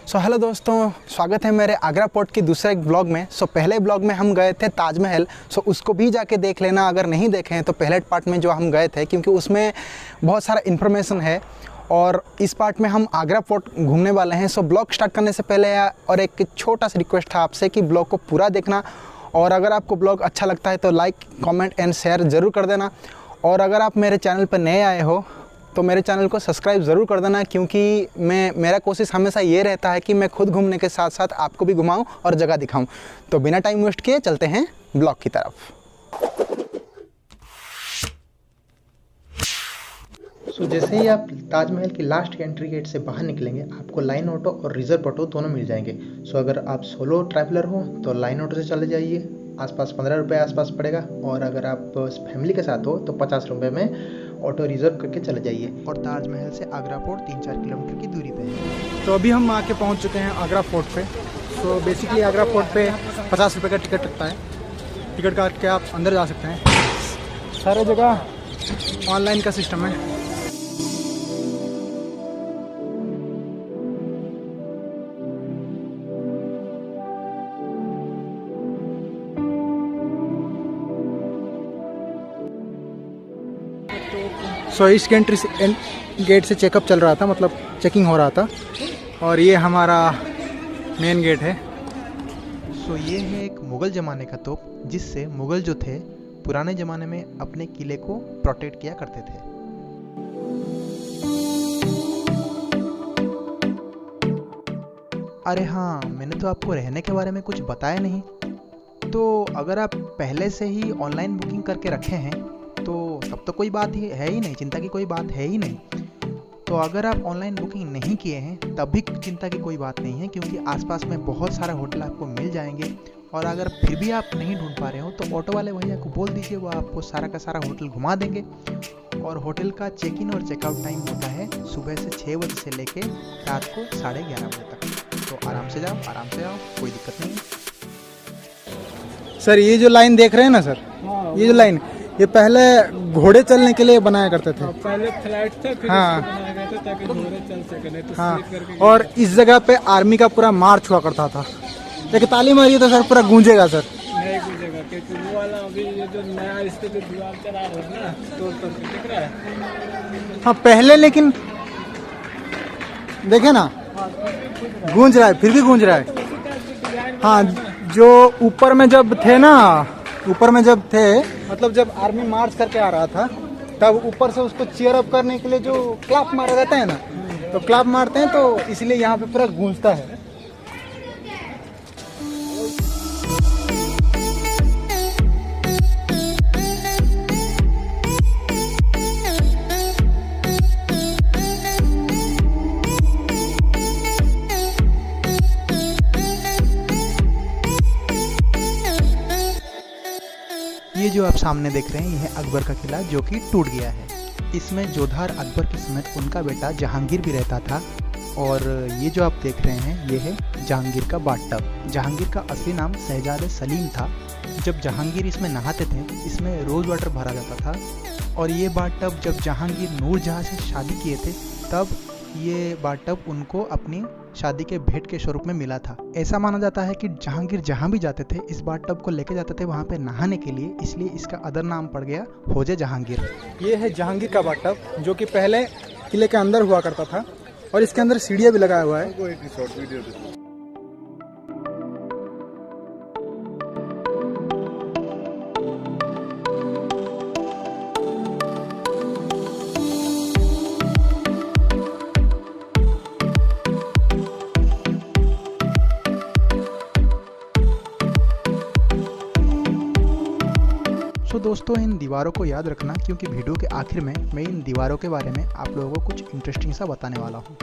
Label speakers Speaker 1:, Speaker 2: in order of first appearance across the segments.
Speaker 1: So hello दोस्तों, स्वागत है मेरे आगरा पोर्ट की दूसरे एक ब्लॉग में। पहले ब्लॉग में हम गए थे ताजमहल। उसको भी जाके देख लेना अगर नहीं देखे हैं तो। पहले पार्ट में जो हम गए थे, क्योंकि उसमें बहुत सारा इन्फॉर्मेशन है और इस पार्ट में हम आगरा पोर्ट घूमने वाले हैं। ब्लॉग स्टार्ट करने से पहले और एक छोटा सा रिक्वेस्ट था आपसे कि ब्लॉग को पूरा देखना, और अगर आपको ब्लॉग अच्छा लगता है तो लाइक, कमेंट एंड शेयर ज़रूर कर देना। और अगर आप मेरे चैनल पर नए आए हो तो मेरे चैनल को सब्सक्राइब ज़रूर कर देना, क्योंकि मेरा कोशिश हमेशा ये रहता है कि मैं खुद घूमने के साथ साथ आपको भी घुमाऊं और जगह दिखाऊं। तो बिना टाइम वेस्ट किए चलते हैं ब्लॉग की तरफ। जैसे ही आप ताजमहल की लास्ट के एंट्री गेट से बाहर निकलेंगे, आपको लाइन ऑटो और रिजर्व ऑटो दोनों मिल जाएंगे। अगर आप सोलो ट्रैवलर हो तो लाइन ऑटो से चले जाइए, आसपास 15 रुपये आसपास पड़ेगा। और अगर आप फैमिली के साथ हो तो 50 रुपये में ऑटो रिजर्व करके चले जाइए। और ताजमहल से आगरा फोर्ट 3-4 किलोमीटर की दूरी पे है। तो अभी हम आके पहुंच चुके हैं आगरा फोर्ट पे। बेसिकली आगरा फोर्ट पे 50 रुपये का टिकट लगता है। टिकट काट के आप अंदर जा सकते हैं। सारे जगह ऑनलाइन का सिस्टम है। ईस्ट गेट से चेकअप चल रहा था, मतलब चेकिंग हो रहा था। और ये हमारा मेन गेट है। ये है एक मुग़ल ज़माने का तोप, जिससे मुग़ल जो थे पुराने ज़माने में अपने किले को प्रोटेक्ट किया करते थे। अरे हाँ, मैंने तो आपको रहने के बारे में कुछ बताया नहीं। तो अगर आप पहले से ही ऑनलाइन बुकिंग करके रखे हैं तो तब तो कोई बात ही है ही नहीं, चिंता की कोई बात है ही नहीं। तो अगर आप ऑनलाइन बुकिंग नहीं किए हैं तब भी चिंता की कोई बात नहीं है, क्योंकि आसपास में बहुत सारे होटल आपको मिल जाएंगे। और अगर फिर भी आप नहीं ढूंढ पा रहे हो तो ऑटो वाले भैया को बोल दीजिए, वो आपको सारा का सारा होटल घुमा देंगे। और होटल का चेक इन और चेकआउट टाइम होता है सुबह से 6 बजे से लेके रात को 11:30 बजे तक। तो आराम से जाओ, कोई दिक्कत नहीं है। सर, ये जो लाइन देख रहे हैं ना सर, ये जो लाइन, ये पहले घोड़े चलने के लिए बनाया करते थे।
Speaker 2: पहले फ्लाइट था, फिर
Speaker 1: हाँ,
Speaker 2: बनाया गया था ताकि घोड़े चल सके, नहीं तो
Speaker 1: हाँ।
Speaker 2: स्लीप करके।
Speaker 1: और इस जगह पे आर्मी का पूरा मार्च हुआ करता था। एक ताली मारिए तो सर पूरा गूंजेगा सर।
Speaker 2: नहीं गूंजेगा, क्योंकि वो वाला अभी ये जो नया इस पे जो दीवार चला रहे हैं ना, तो दिख रहा है।
Speaker 1: हाँ, पहले लेकिन देखे ना, गूंज रहा है, फिर भी गूंज रहा है। हाँ, जो ऊपर में जब थे ना, मतलब जब आर्मी मार्च करके आ रहा था, तब ऊपर से उसको चीयर अप करने के लिए जो क्लैप मारा जाता है ना, तो क्लैप मारते हैं, तो इसलिए यहाँ पे पूरा गूंजता है। ये जो आप सामने देख रहे हैं, ये है अकबर का किला, जो कि टूट गया है। इसमें जोधार अकबर के समय उनका बेटा जहांगीर भी रहता था। और ये जो आप देख रहे हैं, ये है जहांगीर का बाथटब। जहांगीर का असली नाम शहजादे सलीम था। जब जहांगीर इसमें नहाते थे, इसमें रोज़ वाटर भरा जाता था। और ये बाथटब जब जहांगीर नूरजहाँ से शादी किए थे, तब ये बाथटब उनको अपनी शादी के भेंट के स्वरूप में मिला था। ऐसा माना जाता है कि जहांगीर जहाँ भी जाते थे, इस बाथटब को लेके जाते थे वहाँ पे नहाने के लिए, इसलिए इसका अदर नाम पड़ गया हौजे जहांगीर। ये है जहांगीर का बाथटब, जो कि पहले किले के अंदर हुआ करता था, और इसके अंदर सीढ़ियाँ भी लगाया हुआ है। दोस्तों, इन दीवारों को याद रखना, क्योंकि वीडियो के आखिर में मैं इन दीवारों के बारे में आप लोगों को कुछ इंटरेस्टिंग सा बताने वाला हूँ।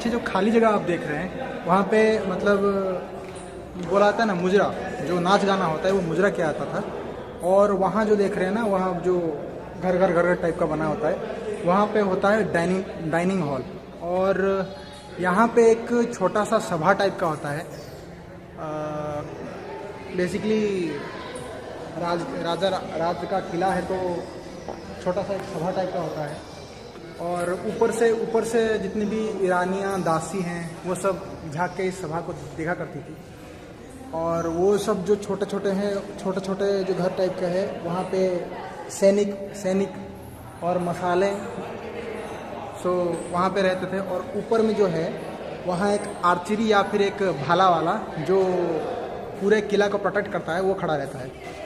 Speaker 1: पीछे जो खाली जगह आप देख रहे हैं वहाँ पे मतलब बोला जाता है ना मुजरा, जो नाच गाना होता है वो मुजरा किया जाता था। और वहाँ जो देख रहे हैं ना, वहाँ जो घर टाइप का बना होता है, वहाँ पे होता है डाइनिंग हॉल। और यहाँ पे एक छोटा सा सभा टाइप का होता है। बेसिकली राज का किला है तो छोटा सा एक सभा टाइप का होता है। और ऊपर से जितनी भी ईरानियाँ दासी हैं वो सब झाँक के इस सभा को देखा करती थी। और वो सब जो छोटे छोटे जो घर टाइप का है, वहाँ पे सैनिक और मसाले वहाँ पे रहते थे। और ऊपर में जो है वहाँ एक आर्चरी या फिर एक भाला वाला जो पूरे किला को प्रोटेक्ट करता है वो खड़ा रहता है।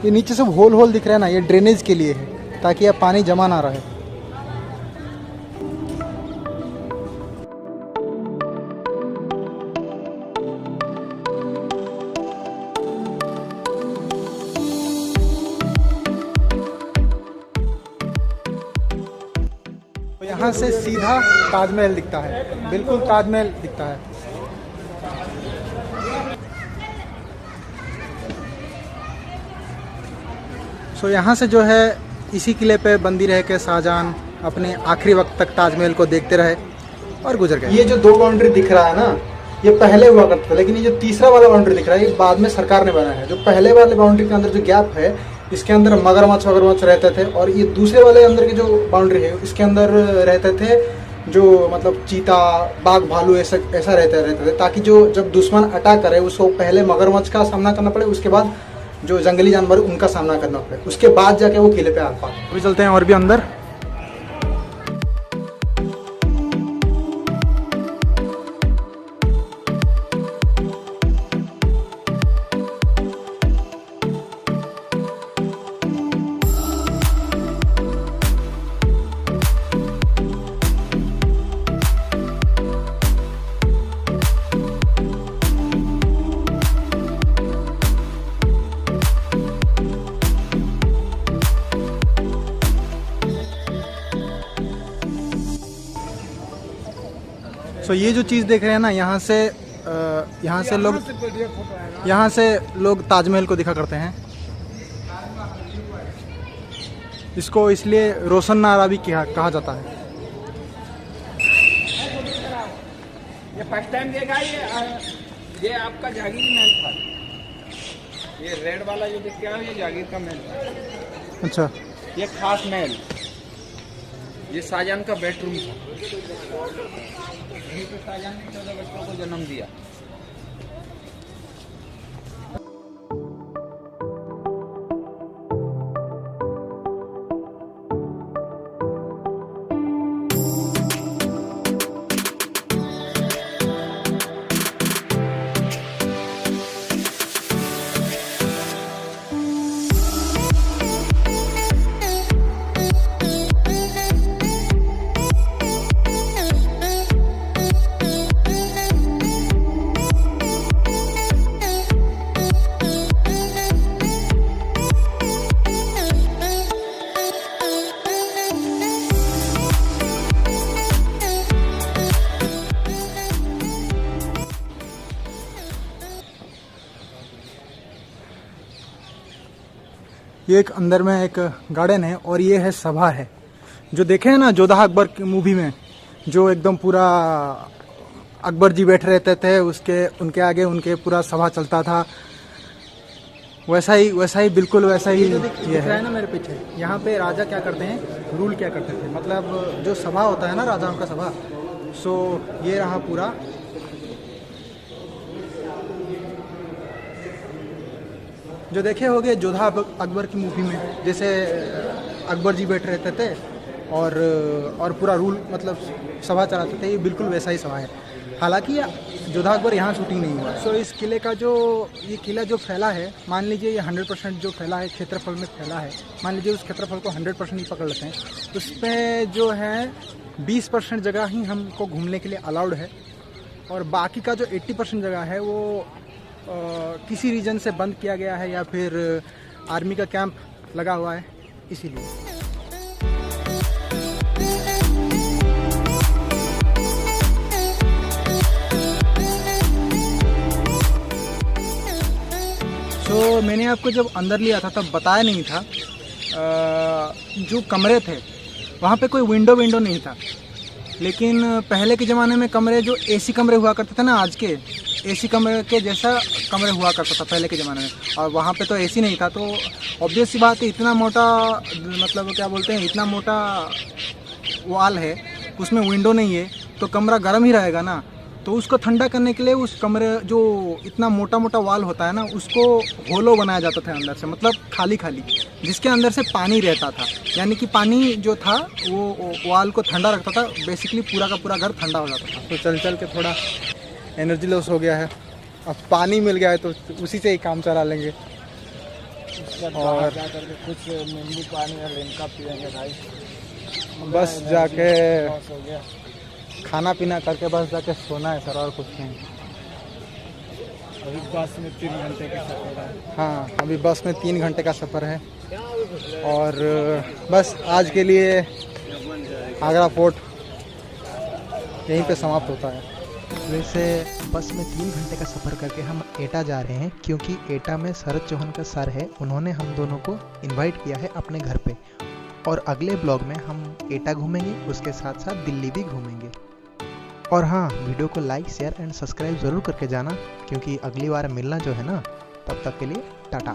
Speaker 1: ये नीचे सब होल दिख रहा है ना, ये ड्रेनेज के लिए है ताकि अब पानी जमा ना रहे। तो यहाँ से सीधा ताजमहल दिखता है, बिल्कुल ताजमहल दिखता है। तो यहाँ से जो है इसी किले पे बंदी रह के शाहजहां अपने आखिरी वक्त तक ताजमहल को देखते रहे और गुजर गए। ये जो 2 बाउंड्री दिख रहा है ना, ये पहले हुआ करता था, लेकिन ये जो तीसरा वाला बाउंड्री दिख रहा है ये बाद में सरकार ने बनाया है। जो पहले वाले बाउंड्री के अंदर जो गैप है, इसके अंदर मगरमच्छ रहते थे। और ये दूसरे वाले अंदर की जो बाउंड्री है इसके अंदर रहते थे जो मतलब चीता, बाघ, भालू ऐसा रहते थे, ताकि जो जब दुश्मन अटैक करे उसको पहले मगरमच्छ का सामना करना पड़े, उसके बाद जो जंगली जानवर उनका सामना करना पड़े, उसके बाद जाके वो किले पे आ पाए। अभी चलते हैं और भी अंदर। तो ये जो चीज़ देख रहे हैं ना, यहाँ से लोग ताजमहल को दिखा करते हैं। इसको इसलिए रोशननारा भी कहा जाता है।
Speaker 2: ये फर्स्ट टाइम देखा ये आपका जागीर महल था। ये रेड वाला जो दिख रहा है ये जागीर का महल था।
Speaker 1: अच्छा,
Speaker 2: ये खास महल, ये शाहजहां का बेडरूम था। यहीं पे शाहजहां ने 14 बच्चों को जन्म दिया।
Speaker 1: ये एक अंदर में एक गार्डन है और ये है सभा है। जो देखे हैं ना जोधा अकबर की मूवी में, जो एकदम पूरा अकबर जी बैठे रहते थे, उनके आगे उनके पूरा सभा चलता था। वैसा ही बिल्कुल वैसा ही
Speaker 3: जो
Speaker 1: ये
Speaker 3: दिख रहा
Speaker 1: है।
Speaker 3: है ना मेरे पीछे, यहाँ पे राजा क्या करते हैं, रूल क्या करते थे, मतलब जो सभा होता है ना राजाओं का सभा, सो ये रहा पूरा। जो देखे होंगे जोधा अकबर की मूवी में, जैसे अकबर जी बैठ रहते थे और पूरा रूल मतलब सभा चलाते थे, ये बिल्कुल वैसा ही सभा है। हालांकि जोधा अकबर यहाँ शूटिंग नहीं हुआ। सो इस किले का ये किला जो फैला है, मान लीजिए ये 100% जो फैला है, क्षेत्रफल में फैला है, मान लीजिए उस क्षेत्रफल को 100% ही पकड़ लेते हैं, उसमें जो है 20% जगह ही हमको घूमने के लिए अलाउड है, और बाकी का जो 80% जगह है वो किसी रीजन से बंद किया गया है, या फिर आर्मी का कैंप लगा हुआ है, इसीलिए। तो मैंने आपको जब अंदर लिया था तब बताया नहीं था, जो कमरे थे वहाँ पे कोई विंडो नहीं था, लेकिन पहले के ज़माने में कमरे जो एसी कमरे हुआ करते थे ना, आज के एसी कमरे के जैसा कमरे हुआ करता था पहले के ज़माने में, और वहाँ पे तो एसी नहीं था, तो ऑब्वियस सी बात है, इतना मोटा मतलब क्या बोलते हैं, इतना मोटा वॉल है, उसमें विंडो नहीं है, तो कमरा गर्म ही रहेगा ना। तो उसको ठंडा करने के लिए उस कमरे जो इतना मोटा वॉल होता है ना, उसको होलो बनाया जाता था अंदर से, मतलब खाली जिसके अंदर से पानी रहता था, यानी कि पानी जो था वो वॉल को ठंडा रखता था, बेसिकली पूरा का पूरा घर ठंडा हो जाता था। तो चल के थोड़ा एनर्जी लॉस हो गया है, अब पानी मिल गया है तो उसी से ही काम चला लेंगे। और
Speaker 2: कुछ नींबू पानी और लिमका पियेंगे भाई,
Speaker 1: बस जाके
Speaker 2: लॉस हो गया।
Speaker 1: खाना पीना करके बस जाके सोना है सर, और कुछ नहीं।
Speaker 2: अभी बस में 3 घंटे का सफर है।
Speaker 1: हाँ, अभी बस में 3 घंटे का सफ़र है, और बस आज के लिए आगरा फोर्ट यहीं पे समाप्त होता है। वैसे बस में 3 घंटे का सफ़र करके हम एटा जा रहे हैं, क्योंकि एटा में शरद चौहान का सर है, उन्होंने हम दोनों को इनवाइट किया है अपने घर पे, और अगले ब्लॉग में हम एटा घूमेंगे, उसके साथ साथ दिल्ली भी घूमेंगे। और हाँ, वीडियो को लाइक शेयर एंड सब्सक्राइब ज़रूर करके जाना, क्योंकि अगली बार मिलना जो है ना, तब तक के लिए टाटा।